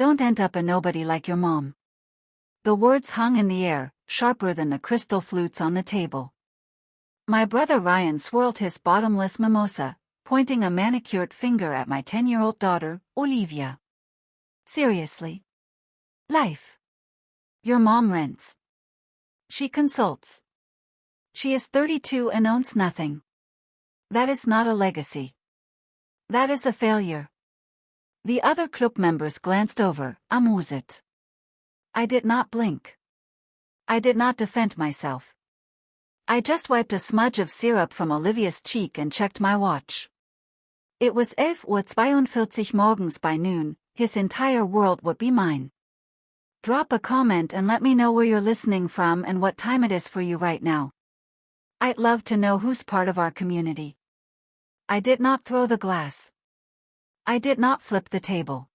don't end up a nobody like your mom. The words hung in the air, sharper than the crystal flutes on the table. My brother Ryan swirled his bottomless mimosa, pointing a manicured finger at my 10-year-old daughter, Olivia. Seriously? Life. Your mom rents. She consults. She is 32 and owns nothing. That is not a legacy. That is a failure. The other club members glanced over, amused. I did not blink. I did not defend myself. I just wiped a smudge of syrup from Olivia's cheek and checked my watch. It was 11:42 morgens by noon. His entire world would be mine. Drop a comment and let me know where you're listening from and what time it is for you right now. I'd love to know who's part of our community. I did not throw the glass. I did not flip the table.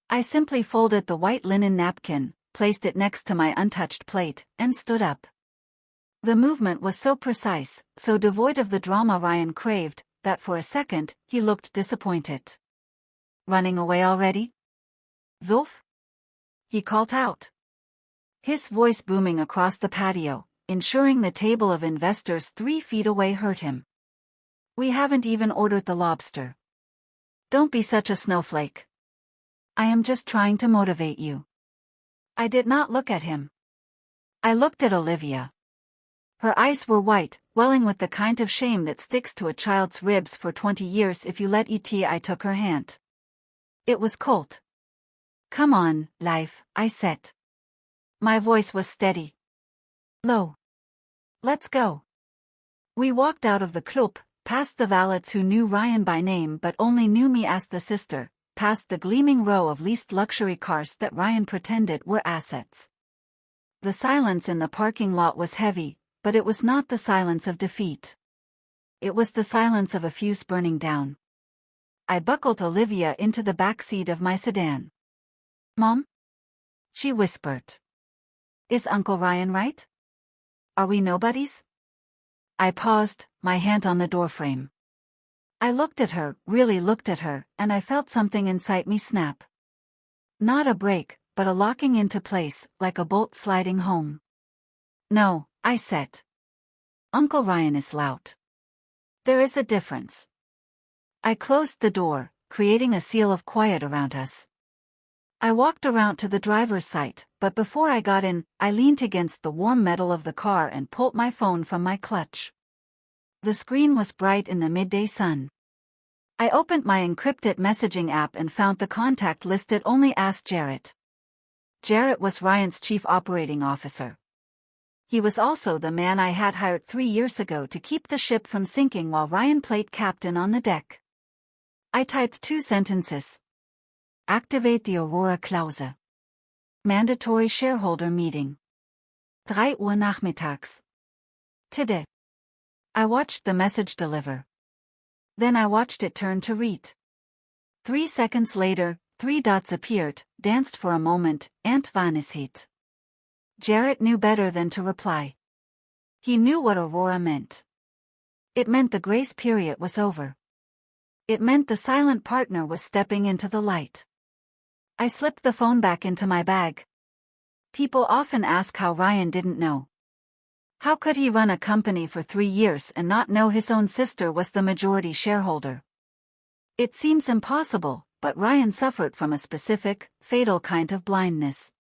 I simply folded the white linen napkin, placed it next to my untouched plate, and stood up. The movement was so precise, so devoid of the drama Ryan craved, that for a second, he looked disappointed. Running away already? Zof? He called out. His voice booming across the patio, ensuring the table of investors 3 feet away heard him. We haven't even ordered the lobster. Don't be such a snowflake. I am just trying to motivate you. I did not look at him. I looked at Olivia. Her eyes were white, welling with the kind of shame that sticks to a child's ribs for 20 years if you let it. I took her hand. It was cold. Come on, life, I said. My voice was steady. Low. Let's go. We walked out of the club, past the valets who knew Ryan by name but only knew me as the sister, past the gleaming row of leased luxury cars that Ryan pretended were assets. The silence in the parking lot was heavy, but it was not the silence of defeat. It was the silence of a fuse burning down. I buckled Olivia into the back seat of my sedan. Mom? She whispered. Is Uncle Ryan right? Are we nobodies? I paused, my hand on the doorframe. I looked at her, really looked at her, and I felt something inside me snap. Not a break, but a locking into place, like a bolt sliding home. No, I said. Uncle Ryan is loud. There is a difference. I closed the door, creating a seal of quiet around us. I walked around to the driver's side, but before I got in, I leaned against the warm metal of the car and pulled my phone from my clutch. The screen was bright in the midday sun. I opened my encrypted messaging app and found the contact listed only as Jarrett. Jarrett was Ryan's chief operating officer. He was also the man I had hired 3 years ago to keep the ship from sinking while Ryan played captain on the deck. I typed 2 sentences. Activate the Aurora Clause. Mandatory shareholder meeting. 3 Uhr nachmittags. Today. I watched the message deliver. Then I watched it turn to read. 3 seconds later, 3 dots appeared, danced for a moment, and vanished. Jarrett knew better than to reply. He knew what Aurora meant. It meant the grace period was over. It meant the silent partner was stepping into the light. I slipped the phone back into my bag. People often ask how Ryan didn't know. How could he run a company for 3 years and not know his own sister was the majority shareholder? It seems impossible, but Ryan suffered from a specific, fatal kind of blindness.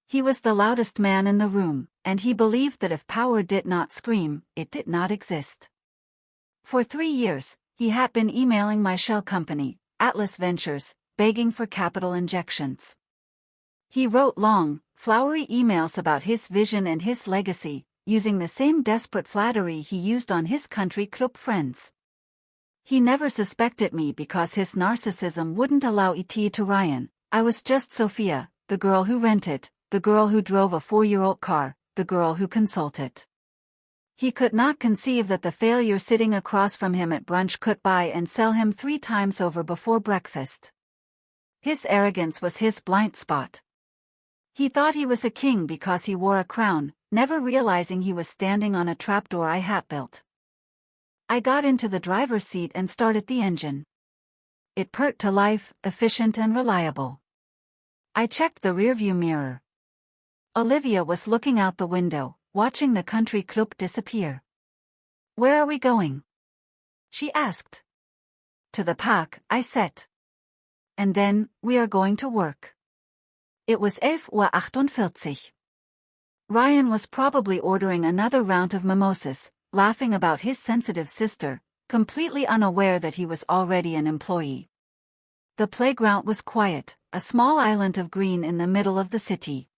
He was the loudest man in the room, and he believed that if power did not scream, it did not exist. For 3 years, he had been emailing my shell company, Atlas Ventures, begging for capital injections. He wrote long, flowery emails about his vision and his legacy, using the same desperate flattery he used on his country club friends. He never suspected me because his narcissism wouldn't allow it to Ryan. I was just Sophia, the girl who rented, the girl who drove a 4-year-old car, the girl who consulted. He could not conceive that the failure sitting across from him at brunch could buy and sell him 3 times over before breakfast. His arrogance was his blind spot. He thought he was a king because he wore a crown, never realizing he was standing on a trapdoor I had built. I got into the driver's seat and started the engine. It purred to life, efficient and reliable. I checked the rearview mirror. Olivia was looking out the window, watching the country club disappear. "Where are we going?" she asked. "To the park," I said. "And then, we are going to work." It was 11:48 Uhr. Ryan was probably ordering another round of mimosas, laughing about his sensitive sister, completely unaware that he was already an employee. The playground was quiet, a small island of green in the middle of the city.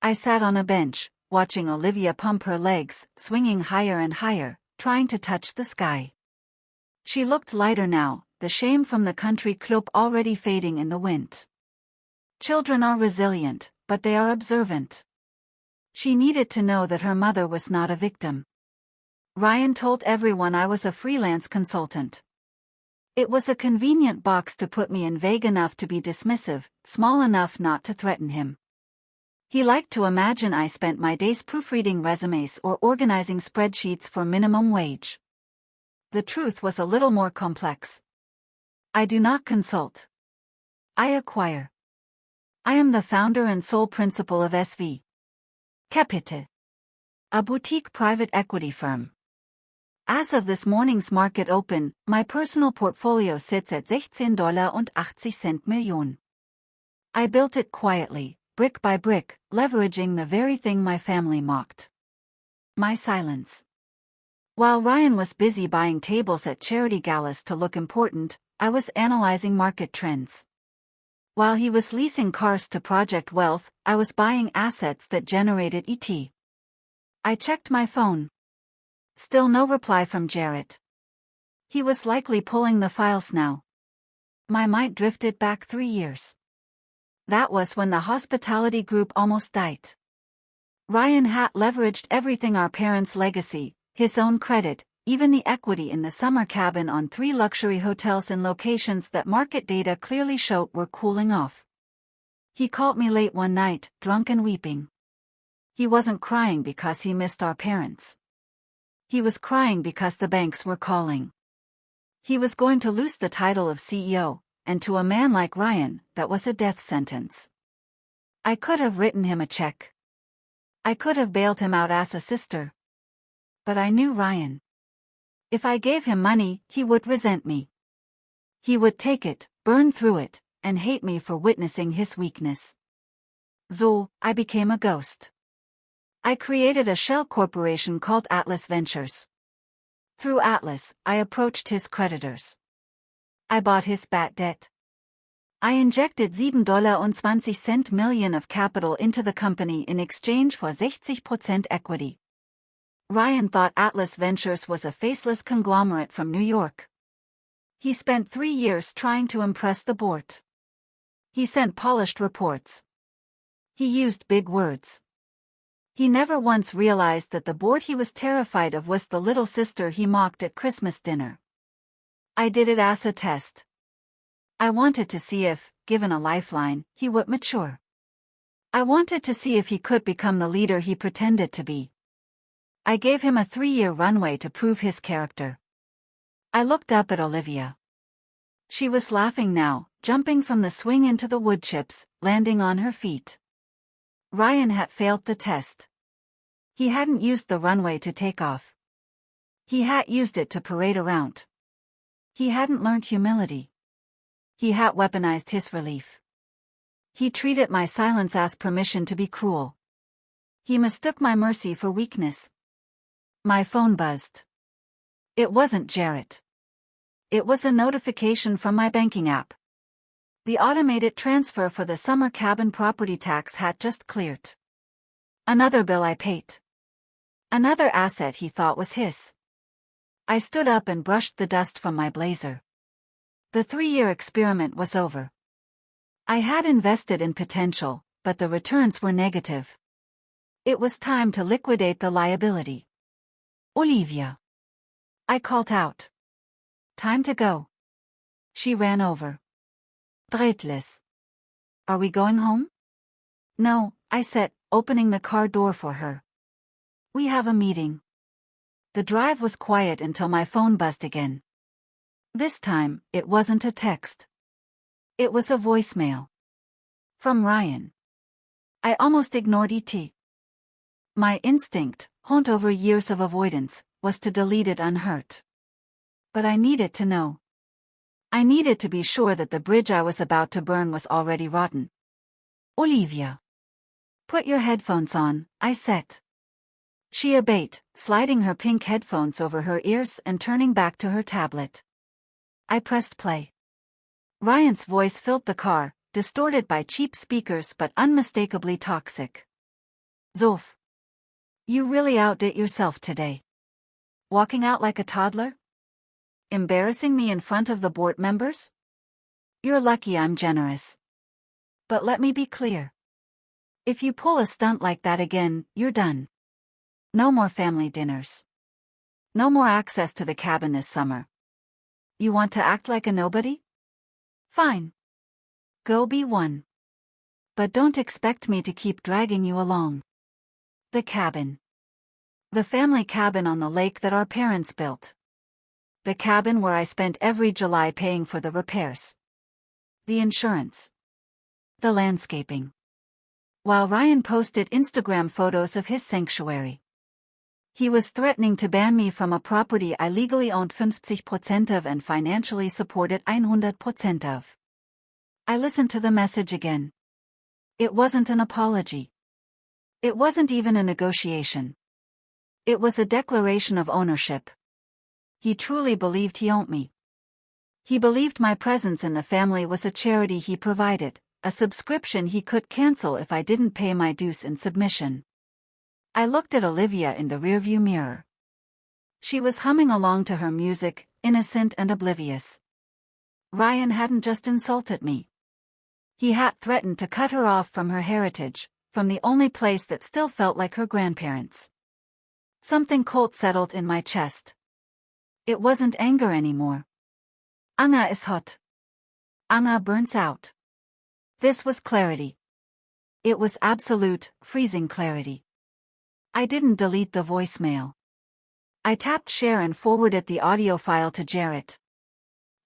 I sat on a bench, watching Olivia pump her legs, swinging higher and higher, trying to touch the sky. She looked lighter now, the shame from the country club already fading in the wind. Children are resilient, but they are observant. She needed to know that her mother was not a victim. Ryan told everyone I was a freelance consultant. It was a convenient box to put me in, vague enough to be dismissive, small enough not to threaten him. He liked to imagine I spent my days proofreading resumes or organizing spreadsheets for minimum wage. The truth was a little more complex. I do not consult. I acquire. I am the founder and sole principal of SV Capital, a boutique private equity firm. As of this morning's market open, my personal portfolio sits at $16.80 million. I built it quietly, brick by brick, leveraging the very thing my family mocked: my silence. While Ryan was busy buying tables at charity galas to look important, I was analyzing market trends. While he was leasing cars to Project Wealth, I was buying assets that generated ET. I checked my phone. Still no reply from Jarrett. He was likely pulling the files now. My mind drifted back 3 years. That was when the hospitality group almost died. Ryan had leveraged everything: our parents' legacy, his own credit, even the equity in the summer cabin on 3 luxury hotels in locations that market data clearly showed were cooling off. He called me late one night, drunk and weeping. He wasn't crying because he missed our parents. He was crying because the banks were calling. He was going to lose the title of CEO, and to a man like Ryan, that was a death sentence. I could have written him a check. I could have bailed him out as a sister. But I knew Ryan. If I gave him money, he would resent me. He would take it, burn through it, and hate me for witnessing his weakness. So, I became a ghost. I created a shell corporation called Atlas Ventures. Through Atlas, I approached his creditors. I bought his bad debt. I injected $7.20 million of capital into the company in exchange for 60% equity. Ryan thought Atlas Ventures was a faceless conglomerate from New York. He spent 3 years trying to impress the board. He sent polished reports. He used big words. He never once realized that the board he was terrified of was the little sister he mocked at Christmas dinner. I did it as a test. I wanted to see if, given a lifeline, he would mature. I wanted to see if he could become the leader he pretended to be. I gave him a 3-year runway to prove his character. I looked up at Olivia. She was laughing now, jumping from the swing into the wood chips, landing on her feet. Ryan had failed the test. He hadn't used the runway to take off. He had used it to parade around. He hadn't learned humility. He had weaponized his relief. He treated my silence as permission to be cruel. He mistook my mercy for weakness. My phone buzzed. It wasn't Jarrett. It was a notification from my banking app. The automated transfer for the summer cabin property tax had just cleared. Another bill I paid. Another asset he thought was his. I stood up and brushed the dust from my blazer. The 3-year experiment was over. I had invested in potential, but the returns were negative. It was time to liquidate the liability. Olivia. I called out. Time to go. She ran over. Breathless. Are we going home? No, I said, opening the car door for her. We have a meeting. The drive was quiet until my phone buzzed again. This time, it wasn't a text. It was a voicemail. From Ryan. I almost ignored it. My instinct, honed over years of avoidance, was to delete it unhurt. But I needed to know. I needed to be sure that the bridge I was about to burn was already rotten. Olivia. Put your headphones on, I said. She obeyed, sliding her pink headphones over her ears and turning back to her tablet. I pressed play. Ryan's voice filled the car, distorted by cheap speakers but unmistakably toxic. Zof. You really outdid yourself today. Walking out like a toddler? Embarrassing me in front of the board members? You're lucky I'm generous. But let me be clear. If you pull a stunt like that again, you're done. No more family dinners. No more access to the cabin this summer. You want to act like a nobody? Fine. Go be one. But don't expect me to keep dragging you along. The cabin. The family cabin on the lake that our parents built. The cabin where I spent every July paying for the repairs. The insurance. The landscaping. While Ryan posted Instagram photos of his sanctuary. He was threatening to ban me from a property I legally owned 50% of and financially supported 100% of. I listened to the message again. It wasn't an apology. It wasn't even a negotiation. It was a declaration of ownership. He truly believed he owned me. He believed my presence in the family was a charity he provided, a subscription he could cancel if I didn't pay my dues in submission. I looked at Olivia in the rearview mirror. She was humming along to her music, innocent and oblivious. Ryan hadn't just insulted me. He had threatened to cut her off from her heritage, from the only place that still felt like her grandparents. Something cold settled in my chest. It wasn't anger anymore. Anger is hot. Anger burns out. This was clarity. It was absolute, freezing clarity. I didn't delete the voicemail. I tapped share and forwarded the audio file to Jarrett.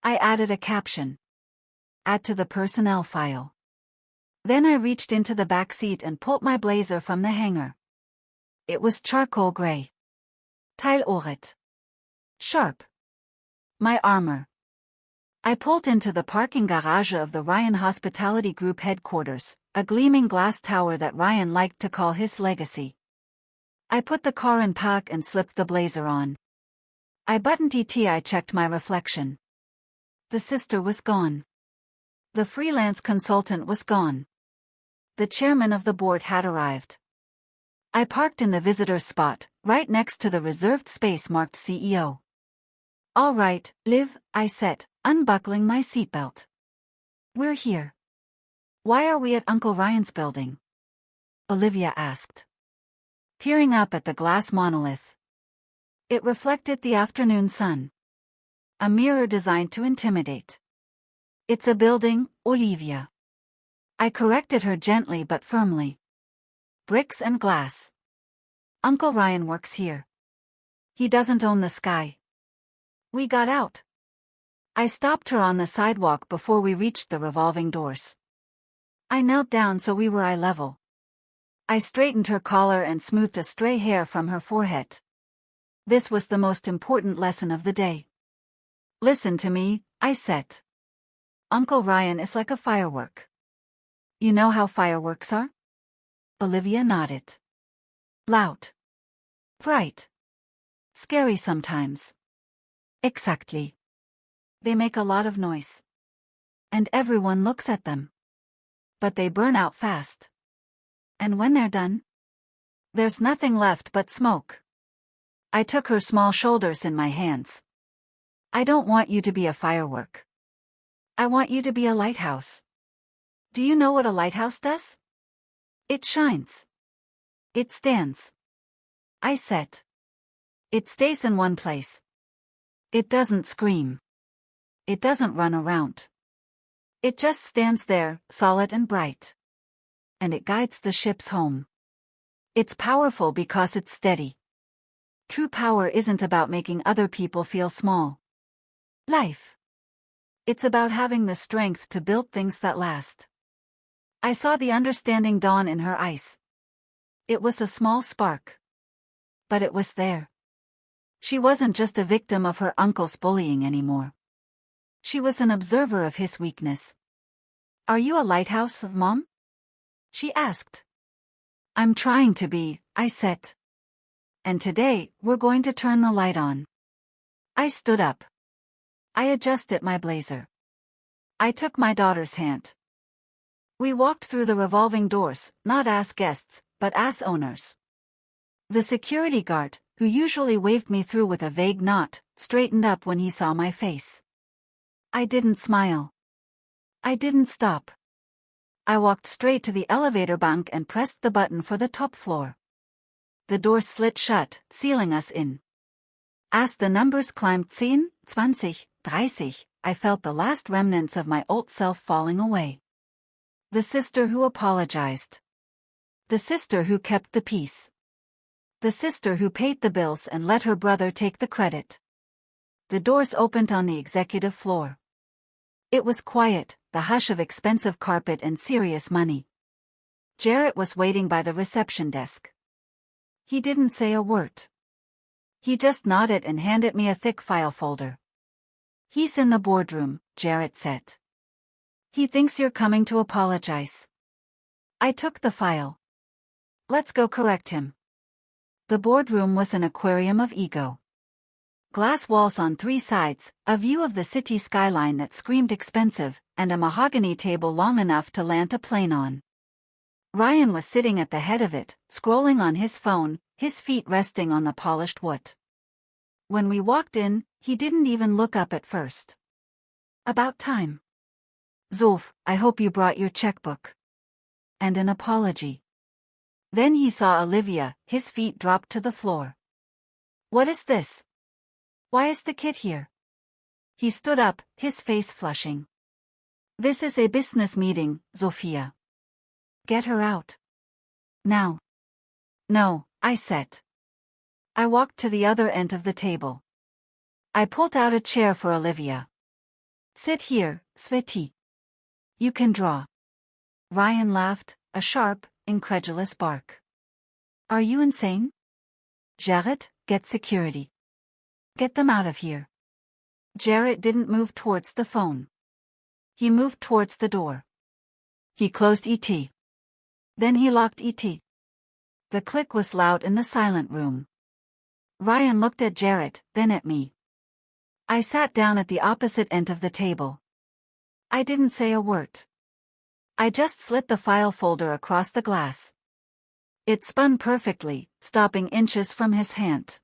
I added a caption. Add to the personnel file. Then I reached into the back seat and pulled my blazer from the hanger. It was charcoal gray. Teiloret. Sharp. My armor. I pulled into the parking garage of the Ryan Hospitality Group headquarters, a gleaming glass tower that Ryan liked to call his legacy. I put the car in park and slipped the blazer on. I buttoned it. I checked my reflection. The sister was gone. The freelance consultant was gone. The chairman of the board had arrived. I parked in the visitor's spot, right next to the reserved space marked CEO. All right, Liv, I said, unbuckling my seatbelt. We're here. Why are we at Uncle Ryan's building? Olivia asked. Peering up at the glass monolith. It reflected the afternoon sun. A mirror designed to intimidate. It's a building, Olivia. I corrected her gently but firmly. Bricks and glass. Uncle Ryan works here. He doesn't own the sky. We got out. I stopped her on the sidewalk before we reached the revolving doors. I knelt down so we were eye level. I straightened her collar and smoothed a stray hair from her forehead. This was the most important lesson of the day. Listen to me, I said. Uncle Ryan is like a firework. You know how fireworks are? Olivia nodded. Loud. Bright. Scary sometimes. Exactly. They make a lot of noise. And everyone looks at them. But they burn out fast. And when they're done, there's nothing left but smoke. I took her small shoulders in my hands. I don't want you to be a firework. I want you to be a lighthouse. Do you know what a lighthouse does? It shines. It stands. I said. It stays in one place. It doesn't scream. It doesn't run around. It just stands there, solid and bright. And it guides the ships home. It's powerful because it's steady. True power isn't about making other people feel small. Life. It's about having the strength to build things that last. I saw the understanding dawn in her eyes. It was a small spark. But it was there. She wasn't just a victim of her uncle's bullying anymore. She was an observer of his weakness. "Are you a lighthouse, Mom?" she asked. "I'm trying to be," I said. "And today, we're going to turn the light on." I stood up. I adjusted my blazer. I took my daughter's hand. We walked through the revolving doors, not as guests, but as owners. The security guard, who usually waved me through with a vague nod, straightened up when he saw my face. I didn't smile. I didn't stop. I walked straight to the elevator bank and pressed the button for the top floor. The door slid shut, sealing us in. As the numbers climbed 10, 20, 30, I felt the last remnants of my old self falling away. The sister who apologized. The sister who kept the peace. The sister who paid the bills and let her brother take the credit. The doors opened on the executive floor. It was quiet, the hush of expensive carpet and serious money. Jarrett was waiting by the reception desk. He didn't say a word. He just nodded and handed me a thick file folder. "He's in the boardroom," Jarrett said. "He thinks you're coming to apologize." I took the file. "Let's go correct him." The boardroom was an aquarium of ego. Glass walls on 3 sides, a view of the city skyline that screamed expensive, and a mahogany table long enough to land a plane on. Ryan was sitting at the head of it, scrolling on his phone, his feet resting on the polished wood. When we walked in, he didn't even look up at first. "About time." "Zof, I hope you brought your checkbook." And an apology. Then he saw Olivia, his feet dropped to the floor. "What is this? Why is the kid here?" He stood up, his face flushing. "This is a business meeting, Sophia. Get her out. Now." "No," I said. I walked to the other end of the table. I pulled out a chair for Olivia. "Sit here, Sveti. You can draw." Ryan laughed, a sharp, incredulous bark. "Are you insane? Jarrett, get security. Get them out of here." Jarrett didn't move towards the phone. He moved towards the door. He closed it. Then he locked it. The click was loud in the silent room. Ryan looked at Jarrett, then at me. I sat down at the opposite end of the table. I didn't say a word. I just slid the file folder across the glass. It spun perfectly, stopping inches from his hand.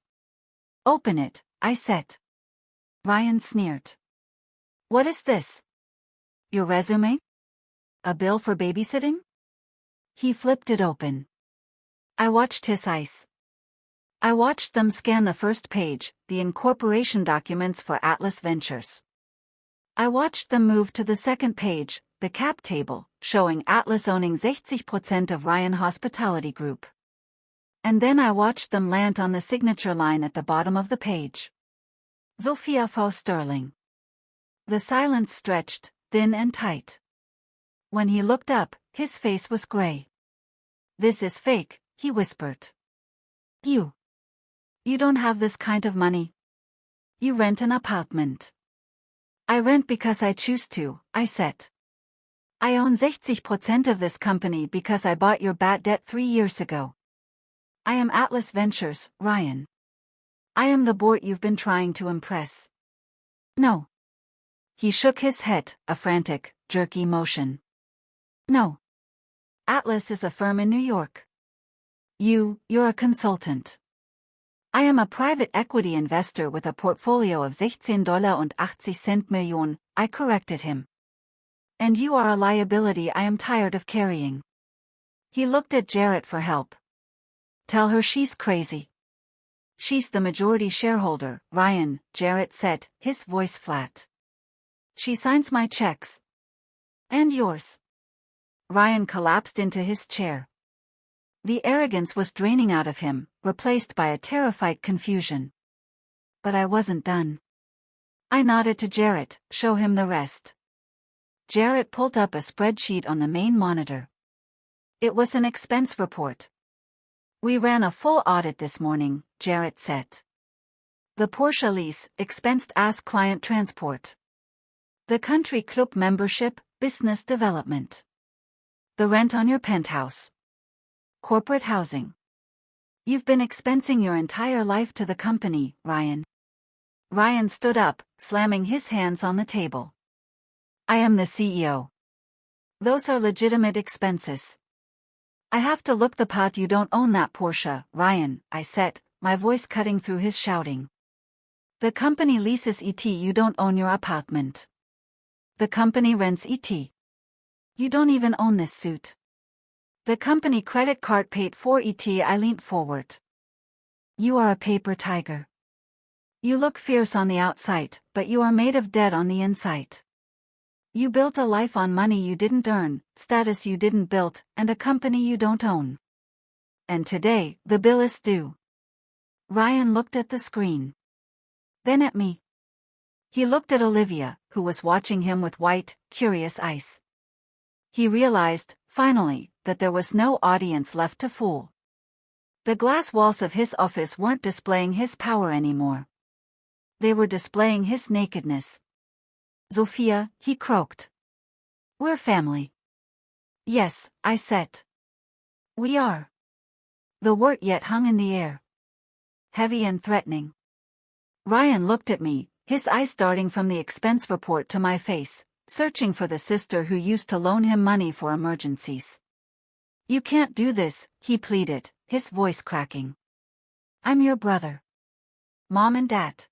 "Open it," I said. Ryan sneered. "What is this? Your resume? A bill for babysitting?" He flipped it open. I watched his eyes. I watched them scan the first page, the incorporation documents for Atlas Ventures. I watched them move to the second page, the cap table, showing Atlas owning 60% of Ryan Hospitality Group. And then I watched them land on the signature line at the bottom of the page. Sophia V. Sterling. The silence stretched, thin and tight. When he looked up, his face was gray. "This is fake," he whispered. You don't have this kind of money. You rent an apartment." "I rent because I choose to," I said. "I own 60% of this company because I bought your bad debt 3 years ago. I am Atlas Ventures, Ryan. I am the board you've been trying to impress." "No." He shook his head, a frantic, jerky motion. "No. Atlas is a firm in New York. You're a consultant. I am a private equity investor with a portfolio of $16.80 Millionen, I corrected him. And you are a liability I am tired of carrying." He looked at Jarrett for help. "Tell her she's crazy." "She's the majority shareholder, Ryan," Jarrett said, his voice flat. "She signs my checks. And yours." Ryan collapsed into his chair. The arrogance was draining out of him, replaced by a terrified confusion. But I wasn't done. I nodded to Jarrett, "Show him the rest." Jarrett pulled up a spreadsheet on the main monitor. It was an expense report. We ran a full audit this morning, Jarrett said. The Porsche lease, expensed as client transport. The country club membership, business development. The rent on your penthouse. Corporate housing. You've been expensing your entire life to the company, Ryan. Ryan stood up, slamming his hands on the table. I am the CEO. Those are legitimate expenses. I have to look the part. You don't own that Porsche, Ryan, I said, my voice cutting through his shouting. The company leases it. You don't own your apartment. The company rents it. You don't even own this suit. The company credit card paid for it. I leaned forward. You are a paper tiger. You look fierce on the outside, but you are made of dead on the inside. You built a life on money you didn't earn, status you didn't build, and a company you don't own. And today, the bill is due. Ryan looked at the screen. Then at me. He looked at Olivia, who was watching him with white, curious eyes. He realized, finally, that there was no audience left to fool. The glass walls of his office weren't displaying his power anymore. They were displaying his nakedness. Sophia, he croaked. We're family. Yes, I said. We are. The word yet hung in the air. Heavy and threatening. Ryan looked at me, his eyes darting from the expense report to my face, searching for the sister who used to loan him money for emergencies. You can't do this, he pleaded, his voice cracking. I'm your brother. Mom and Dad.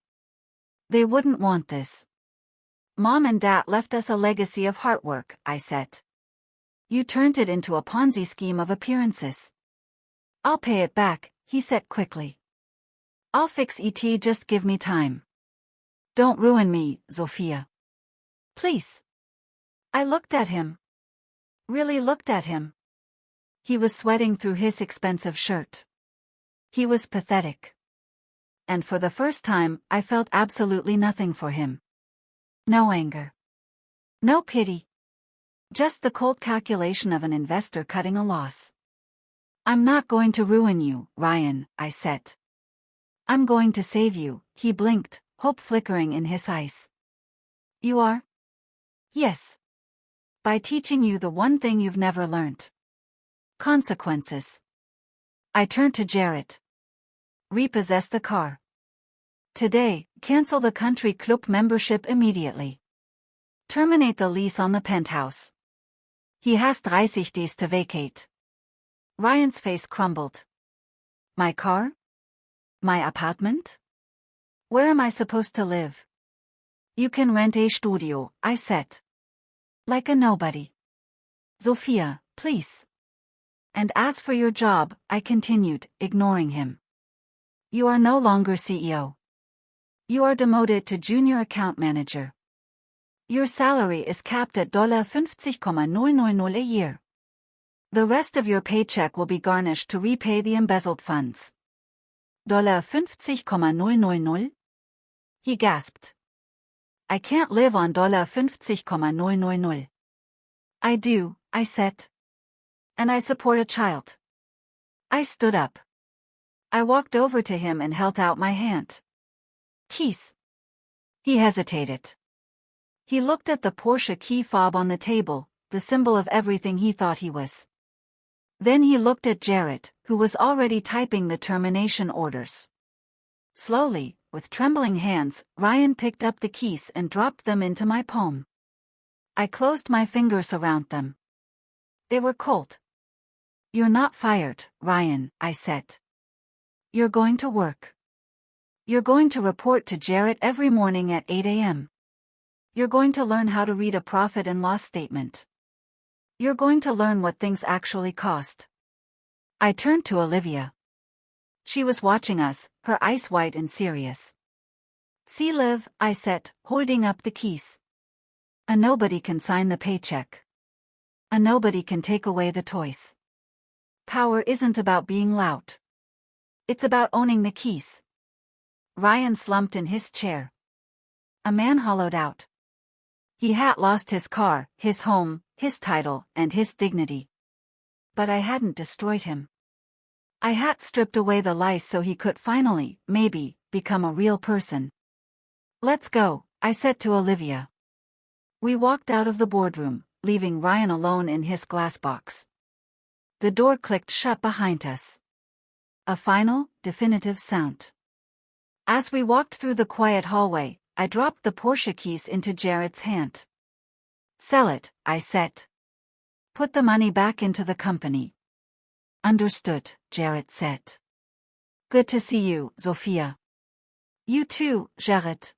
They wouldn't want this. Mom and Dad left us a legacy of hard work, I said. You turned it into a Ponzi scheme of appearances. I'll pay it back, he said quickly. I'll fix it, just give me time. Don't ruin me, Sophia. Please. I looked at him. Really looked at him. He was sweating through his expensive shirt. He was pathetic. And for the first time, I felt absolutely nothing for him. No anger. No pity. Just the cold calculation of an investor cutting a loss. I'm not going to ruin you, Ryan, I said. I'm going to save you, he blinked, hope flickering in his eyes. You are? Yes. By teaching you the one thing you've never learned. Consequences. I turned to Jarrett. Repossess the car. Today, cancel the country club membership immediately. Terminate the lease on the penthouse. He has 30 days to vacate. Ryan's face crumbled. My car? My apartment? Where am I supposed to live? You can rent a studio, I said. Like a nobody. Sophia, please. And as for your job, I continued, ignoring him. You are no longer CEO. You are demoted to junior account manager. Your salary is capped at $50,000 a year. The rest of your paycheck will be garnished to repay the embezzled funds. $50,000? He gasped. I can't live on $50,000. I do, I said. And I support a child. I stood up. I walked over to him and held out my hand. Keys. He hesitated. He looked at the Porsche key fob on the table, the symbol of everything he thought he was. Then he looked at Jarrett, who was already typing the termination orders. Slowly, with trembling hands, Ryan picked up the keys and dropped them into my palm. I closed my fingers around them. They were cold. You're not fired, Ryan, I said. You're going to work. You're going to report to Jarrett every morning at 8 a.m. You're going to learn how to read a profit and loss statement. You're going to learn what things actually cost. I turned to Olivia. She was watching us, her eyes wide and serious. See, Liv, I said, holding up the keys. A nobody can sign the paycheck. A nobody can take away the toys. Power isn't about being loud. It's about owning the keys. Ryan slumped in his chair. A man hollowed out. He had lost his car, his home, his title, and his dignity. But I hadn't destroyed him. I had stripped away the lies so he could finally, maybe, become a real person. "Let's go," I said to Olivia. We walked out of the boardroom, leaving Ryan alone in his glass box. The door clicked shut behind us. A final, definitive sound. As we walked through the quiet hallway, I dropped the Porsche keys into Jared's hand. "Sell it," I said. "Put the money back into the company." "Understood," Jared said. "Good to see you, Sophia." "You too, Jared."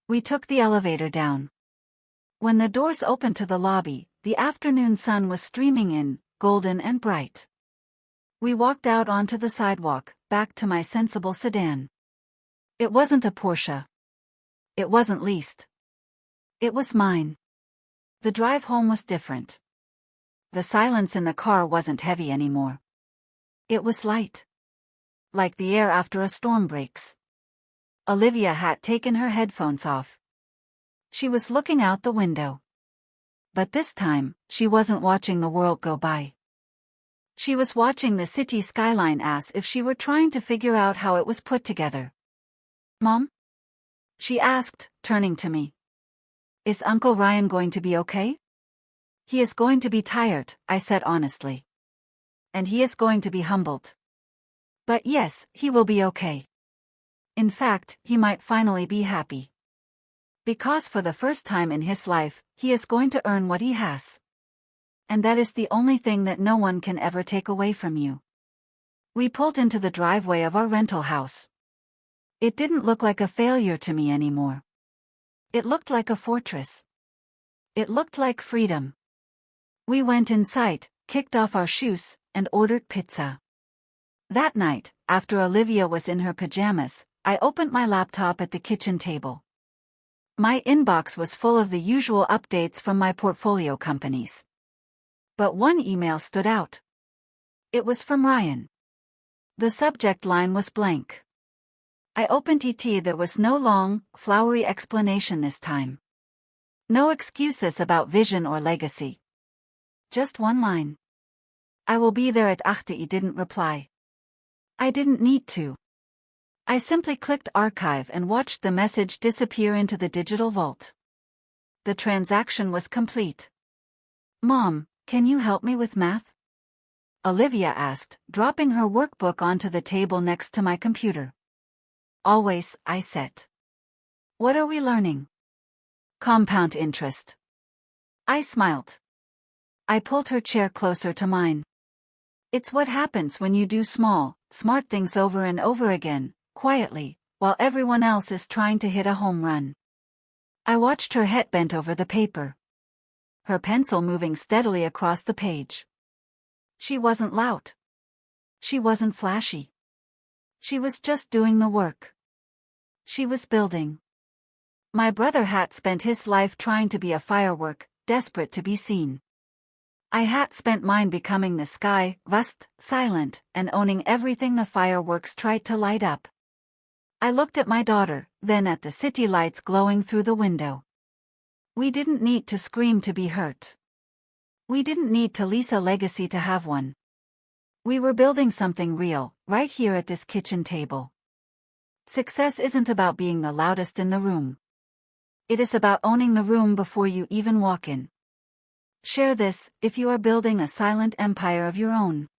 We took the elevator down. When the doors opened to the lobby, the afternoon sun was streaming in, golden and bright. We walked out onto the sidewalk, back to my sensible sedan. It wasn't a Porsche. It wasn't leased. It was mine. The drive home was different. The silence in the car wasn't heavy anymore. It was light. Like the air after a storm breaks. Olivia had taken her headphones off. She was looking out the window. But this time, she wasn't watching the world go by. She was watching the city skyline as if she were trying to figure out how it was put together. "Mom?" she asked, turning to me. "Is Uncle Ryan going to be okay?" "He is going to be tired," I said honestly. "And he is going to be humbled. But yes, he will be okay. In fact, he might finally be happy. Because for the first time in his life, he is going to earn what he has. And that is the only thing that no one can ever take away from you." We pulled into the driveway of our rental house. It didn't look like a failure to me anymore. It looked like a fortress. It looked like freedom. We went inside, kicked off our shoes, and ordered pizza. That night, after Olivia was in her pajamas, I opened my laptop at the kitchen table. My inbox was full of the usual updates from my portfolio companies. But one email stood out. It was from Ryan. The subject line was blank. I opened it. There was no long, flowery explanation this time. No excuses about vision or legacy. Just one line. "I will be there at 8. He didn't reply. I didn't need to. I simply clicked archive and watched the message disappear into the digital vault. The transaction was complete. "Mom, can you help me with math?" Olivia asked, dropping her workbook onto the table next to my computer. "Always," I said. "What are we learning?" "Compound interest." I smiled. I pulled her chair closer to mine. "It's what happens when you do small, smart things over and over again, quietly, while everyone else is trying to hit a home run." I watched her head bent over the paper. Her pencil moving steadily across the page. She wasn't loud. She wasn't flashy. She was just doing the work. She was building. My brother had spent his life trying to be a firework, desperate to be seen. I had spent mine becoming the sky, vast, silent, and owning everything the fireworks tried to light up. I looked at my daughter, then at the city lights glowing through the window. We didn't need to scream to be hurt. We didn't need to lease a legacy to have one. We were building something real, right here at this kitchen table. Success isn't about being the loudest in the room. It is about owning the room before you even walk in. Share this if you are building a silent empire of your own.